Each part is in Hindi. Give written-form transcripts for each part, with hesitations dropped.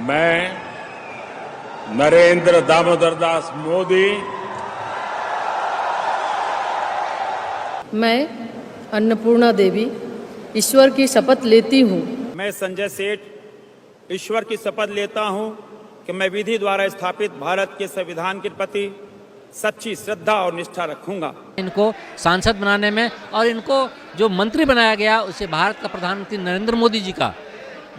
मैं नरेंद्र दामोदर दास मोदी मैं अन्नपूर्णा देवी ईश्वर की शपथ लेती हूँ। मैं संजय सेठ ईश्वर की शपथ लेता हूँ कि मैं विधि द्वारा स्थापित भारत के संविधान के प्रति सच्ची श्रद्धा और निष्ठा रखूंगा। इनको सांसद बनाने में और इनको जो मंत्री बनाया गया उसे भारत का प्रधानमंत्री नरेंद्र मोदी जी का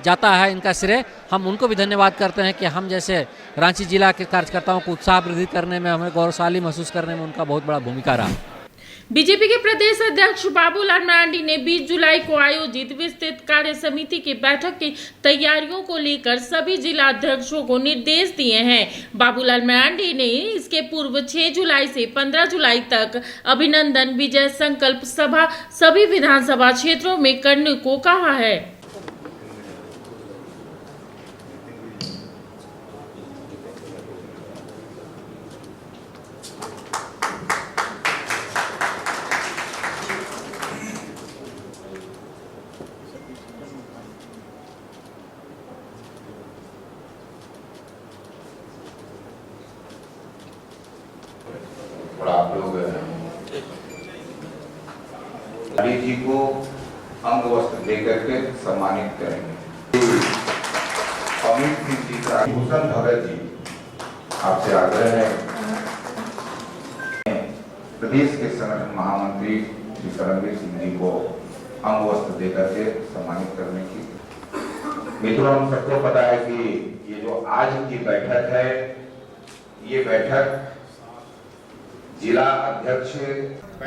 जाता है इनका श्रेय। हम उनको भी धन्यवाद करते हैं कि हम जैसे रांची जिला के कार्यकर्ताओं को उत्साह वृद्धि करने में, हमें गौरवशाली महसूस करने में उनका बहुत बड़ा भूमिका रहा। बीजेपी के प्रदेश अध्यक्ष बाबूलाल मरांडी ने 20 जुलाई को आयोजित विस्तृत कार्य समिति की बैठक की तैयारियों को लेकर सभी जिला अध्यक्षों को निर्देश दिए हैं। बाबूलाल मरांडी ने इसके पूर्व 6 जुलाई से 15 जुलाई तक अभिनंदन विजय संकल्प सभा सभी विधानसभा क्षेत्रों में करने को कहा है। और आप लोग अली जी को अंग वस्त्र देकर के सम्मानित करेंगे। अमित सिंह जी का भूषण भगत जी आपसे आग्रह है प्रदेश के संगठन महामंत्री श्री करमवीर सिंह जी को अंग वस्त्र देकर के सम्मानित करने की। मित्रों, हम सबको पता है कि ये जो आज की बैठक है, ये बैठक जिला अध्यक्ष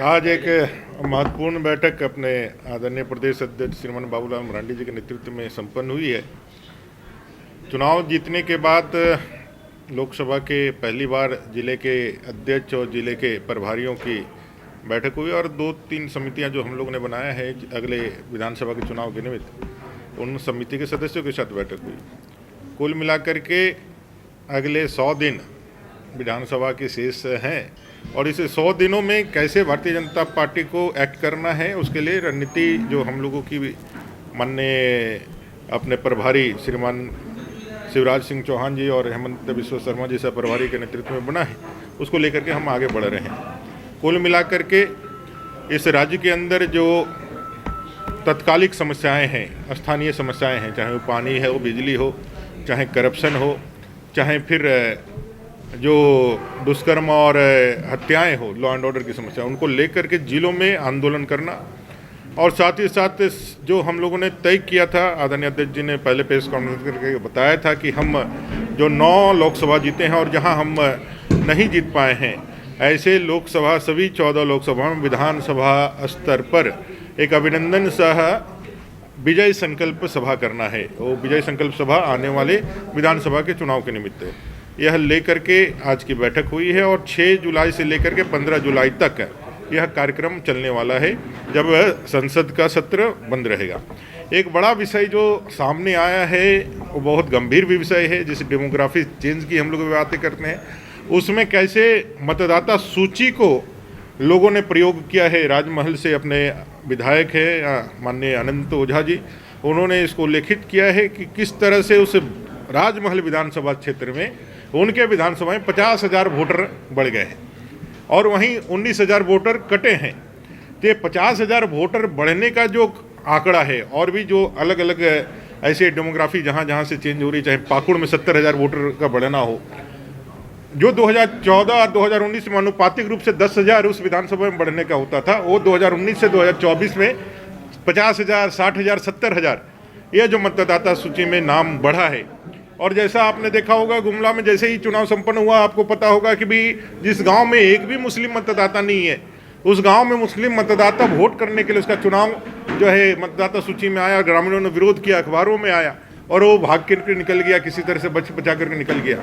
आज एक महत्वपूर्ण बैठक अपने आदरणीय प्रदेश अध्यक्ष श्रीमान बाबूलाल मरांडी जी के नेतृत्व में संपन्न हुई है। चुनाव जीतने के बाद लोकसभा के पहली बार जिले के अध्यक्ष और जिले के प्रभारियों की बैठक हुई और 2-3 समितियां जो हम लोगों ने बनाया है अगले विधानसभा के चुनाव के निमित्त, उन समिति के सदस्यों के साथ बैठक हुई। कुल मिलाकर के अगले 100 दिन विधानसभा के शेष हैं और इस 100 दिनों में कैसे भारतीय जनता पार्टी को एक्ट करना है, उसके लिए रणनीति जो हम लोगों की माननीय अपने प्रभारी श्रीमान शिवराज सिंह चौहान जी और हेमंत बिस्वा शर्मा जी से प्रभारी के नेतृत्व में बना है, उसको लेकर के हम आगे बढ़ रहे हैं। कुल मिलाकर के इस राज्य के अंदर जो तत्कालिक समस्याएं हैं, स्थानीय समस्याएं हैं, चाहे वो पानी है, वो बिजली हो, चाहे करप्शन हो, चाहे फिर जो दुष्कर्म और हत्याएं हो, लॉ एंड ऑर्डर की समस्या, उनको लेकर के जिलों में आंदोलन करना और साथ ही साथ जो हम लोगों ने तय किया था, आदरणीय अध्यक्ष जी ने पहले प्रेस कॉन्फ्रेंस करके बताया था कि हम जो 9 लोकसभा जीते हैं और जहां हम नहीं जीत पाए हैं, ऐसे लोकसभा सभी 14 लोकसभा में विधानसभा स्तर पर एक अभिनंदन सह विजय संकल्प सभा करना है। वो विजय संकल्प सभा आने वाले विधानसभा के चुनाव के निमित्त है। यह लेकर के आज की बैठक हुई है और 6 जुलाई से लेकर के 15 जुलाई तक यह कार्यक्रम चलने वाला है, जब संसद का सत्र बंद रहेगा। एक बड़ा विषय जो सामने आया है वो बहुत गंभीर भी विषय है, जिस डेमोग्राफी चेंज की हम लोग बातें करते हैं, उसमें कैसे मतदाता सूची को लोगों ने प्रयोग किया है। राजमहल से अपने विधायक है माननीय अनंत ओझा जी, उन्होंने इसको लिखित किया है कि किस तरह से उस राजमहल विधानसभा क्षेत्र में उनके विधानसभा में 50,000 वोटर बढ़ गए हैं और वहीं 19,000 वोटर कटे हैं। तो ये 50,000 वोटर बढ़ने का जो आंकड़ा है, और भी जो अलग अलग ऐसे डेमोग्राफी जहाँ जहाँ से चेंज हो रही, चाहे पाकुड़ में 70,000 वोटर का बढ़ना हो, जो 2014 और 2019 में अनुपातिक रूप से 10,000 उस विधानसभा में बढ़ने का होता था, वो 2019 से 2024 में 50,000, 60,000, 70,000 यह जो मतदाता सूची में नाम बढ़ा है। और जैसा आपने देखा होगा, गुमला में जैसे ही चुनाव संपन्न हुआ, आपको पता होगा कि भी जिस गांव में एक भी मुस्लिम मतदाता नहीं है, उस गांव में मुस्लिम मतदाता वोट करने के लिए उसका चुनाव जो है मतदाता सूची में आया, ग्रामीणों ने विरोध किया, अखबारों में आया और वो भाग के निकल गया, किसी तरह से बचा करके निकल गया।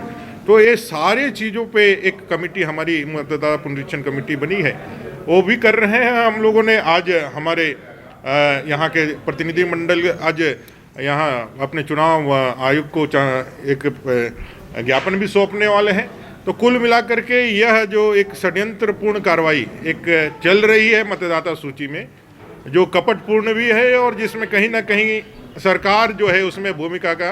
तो ये सारे चीज़ों पे एक कमेटी, हमारी मतदाता पुनरीक्षण कमेटी बनी है, वो भी कर रहे हैं हम लोगों ने। आज हमारे यहाँ के प्रतिनिधि मंडल आज यहाँ अपने चुनाव आयुक्त को एक ज्ञापन भी सौंपने वाले हैं। तो कुल मिलाकर के यह जो एक षड्यंत्रपूर्ण कार्रवाई एक चल रही है मतदाता सूची में, जो कपटपूर्ण भी है और जिसमें कहीं ना कहीं सरकार जो है उसमें भूमिका का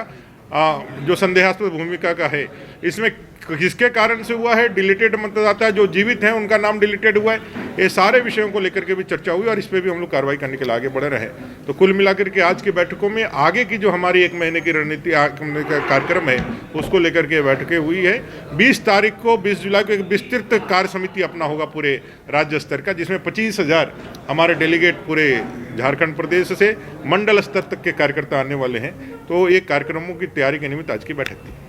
जो संदेहास्पद भूमिका का है, इसमें किसके कारण से हुआ है, डिलीटेड मतदाता जो जीवित हैं उनका नाम डिलीटेड हुआ है, ये सारे विषयों को लेकर के भी चर्चा हुई और इस पे भी हम लोग कार्रवाई करने के लिए आगे बढ़ रहे हैं। तो कुल मिलाकर के आज की बैठकों में आगे की जो हमारी 1 महीने की रणनीति कार्यक्रम है उसको लेकर के बैठकें हुई है। 20 तारीख को 20 जुलाई को एक विस्तृत कार्य समिति अपना होगा पूरे राज्य स्तर का, जिसमें 25,000 हमारे डेलीगेट पूरे झारखंड प्रदेश से मंडल स्तर तक के कार्यकर्ता आने वाले हैं। तो ये कार्यक्रमों की तैयारी के निमित्त आज की बैठक थी।